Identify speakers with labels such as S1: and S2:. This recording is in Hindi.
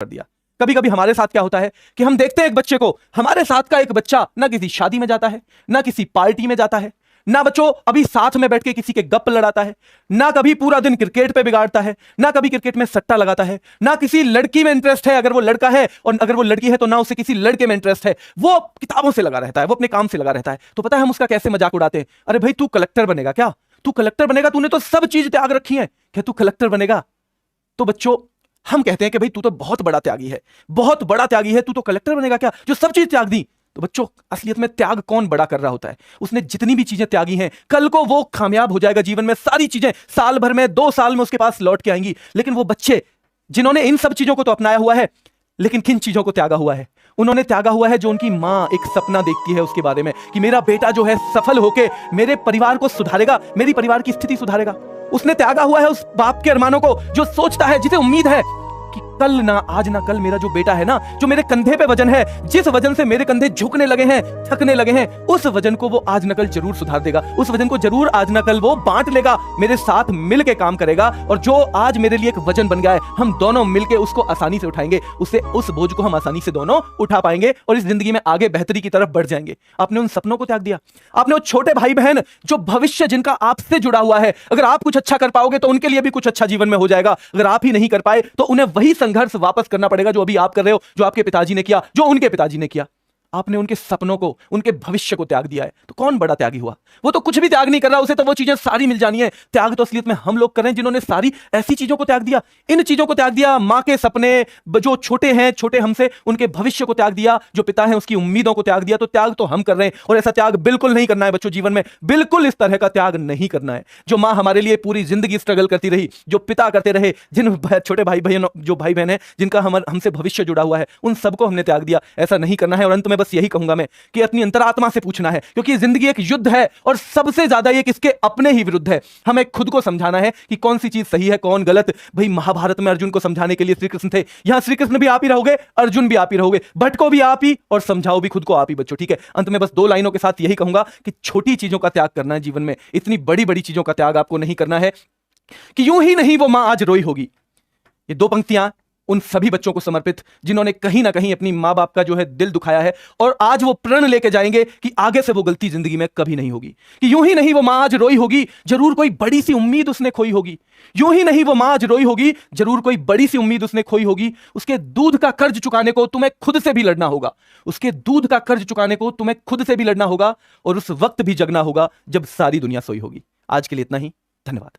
S1: कर दिया। कभी कभी हमारे साथ क्या होता है कि हम देखते हैं एक बच्चे को, हमारे साथ का एक बच्चा ना किसी शादी में जाता है, ना किसी पार्टी में जाता है, ना बच्चों अभी साथ में बैठ के किसी के गप लड़ाता है, ना कभी पूरा दिन क्रिकेट पे बिगाड़ता है, ना कभी क्रिकेट में सट्टा लगाता है, ना किसी लड़की में इंटरेस्ट है अगर वो लड़का है, और अगर वो लड़की है तो ना उसे किसी लड़के में इंटरेस्ट है। वो किताबों से लगा रहता है, वो अपने काम से लगा रहता है। तो पता है हम उसका कैसे मजाक उड़ाते हैं, अरे भाई तू कलेक्टर बनेगा क्या? तू कलेक्टर बनेगा? तूने तो सब चीज त्याग रखी है, क्या तू कलेक्टर बनेगा? तो बच्चों हम कहते हैं कि भाई तू तो बहुत बड़ा त्यागी है, बहुत बड़ा त्यागी है, तू तो कलेक्टर बनेगा क्या जो सब चीज त्याग दी? तो बच्चों असलियत में त्याग कौन बड़ा कर रहा होता है? उसने जितनी भी चीजें त्यागी हैं, कल को वो कामयाब हो जाएगा जीवन में, सारी चीजें साल भर में 2 साल में उसके पास लौट के आएंगी। लेकिन वो बच्चे जिन्होंने इन सब चीजों को तो अपनाया हुआ है, लेकिन किन चीजों को त्यागा हुआ है? उन्होंने त्यागा हुआ है जो उनकी मां एक सपना देखती है उसके बारे में कि मेरा बेटा जो है सफल होके मेरे परिवार को सुधारेगा, मेरी परिवार की स्थिति सुधारेगा। उसने त्यागा हुआ है उस बाप के अरमानों को जो सोचता है, जिसे उम्मीद है कि कल ना आज ना कल मेरा जो बेटा है ना, जो मेरे कंधे पे वजन है, जिस वजन से मेरे कंधे झुकने लगे हैं, थकने लगे हैं, उस वजन को वो आज न कल जरूर सुधार देगा, उस वजन को जरूर आज न कल वो बांट लेगा, मेरे साथ मिल के काम करेगा, और जो आज मेरे लिए एक वजन बन गया है हम दोनों मिलके उसको आसानी से उठाएंगे, उससे उस बोझ को हम आसानी से दोनों उठा पाएंगे और इस जिंदगी में आगे बेहतरी की तरफ बढ़ जाएंगे। आपने उन सपनों को त्याग दिया, आपने वो छोटे भाई बहन जो भविष्य जिनका आपसे जुड़ा हुआ है, अगर आप कुछ अच्छा कर पाओगे तो उनके लिए भी कुछ अच्छा जीवन में हो जाएगा, अगर आप ही नहीं कर पाए तो उन्हें वही संघर्ष वापस करना पड़ेगा जो अभी आप कर रहे हो, जो आपके पिताजी ने किया, जो उनके पिताजी ने किया। आपने उनके सपनों को, उनके भविष्य को त्याग दिया है। तो कौन बड़ा त्यागी हुआ? वो तो कुछ भी त्याग नहीं कर रहा, उसे तो वो चीजें सारी मिल जानी है। त्याग तो असलियत में हम लोग कर रहे हैं जिन्होंने सारी ऐसी चीजों को त्याग दिया, इन चीजों को त्याग दिया, मां के सपने, जो छोटे हैं छोटे हमसे, उनके भविष्य को त्याग दिया, जो पिता है उसकी उम्मीदों को त्याग दिया। तो त्याग तो हम कर रहे हैं, और ऐसा त्याग बिल्कुल नहीं करना है बच्चों जीवन में, बिल्कुल इस तरह का त्याग नहीं करना है। जो मां हमारे लिए पूरी जिंदगी स्ट्रगल करती रही, जो पिता करते रहे, जिन छोटे भाई बहन जो भाई बहन है जिनका हमसे भविष्य जुड़ा हुआ है, उन सबको हमने त्याग दिया। ऐसा नहीं करना है। और अंत में बस यही कहूंगा मैं कि अपनी अंतरात्मा से पूछना है, क्योंकि जिंदगी एक युद्ध है और सबसे ज्यादा ये किसके अपने ही विरुद्ध है। हमें खुद को समझाना है कि कौन सी चीज सही है, कौन गलत। भाई महाभारत में अर्जुन को समझाने के लिए श्री कृष्ण थे, यहां श्री कृष्ण भी आप ही रहोगे, अर्जुन भी आप ही रहोगे, भटको भी आप ही और समझाओ भी खुद को आप ही बच्चों, ठीक है। अंत में बस 2 लाइनों के साथ यही कहूंगा कि छोटी चीजों का त्याग करना है जीवन में, इतनी बड़ी बड़ी चीजों का त्याग आपको नहीं करना है कि यूं ही नहीं वो मां आज रोई होगी। ये 2 पंक्तियां उन सभी बच्चों को समर्पित जिन्होंने कहीं ना कहीं अपनी मां बाप का जो है दिल दुखाया है, और आज वो प्रण लेके जाएंगे कि आगे से वो गलती जिंदगी में कभी नहीं होगी। कि यूं ही नहीं वो मां आज रोई होगी, जरूर कोई बड़ी सी उम्मीद उसने खोई होगी। यूं ही नहीं वो मां आज रोई होगी, जरूर कोई बड़ी सी उम्मीद उसने खोई होगी। उसके दूध का कर्ज चुकाने को तुम्हें खुद से भी लड़ना होगा, उसके दूध का कर्ज चुकाने को तुम्हें खुद से भी लड़ना होगा, और उस वक्त भी जगना होगा जब सारी दुनिया सोई होगी। आज के लिए इतना ही, धन्यवाद।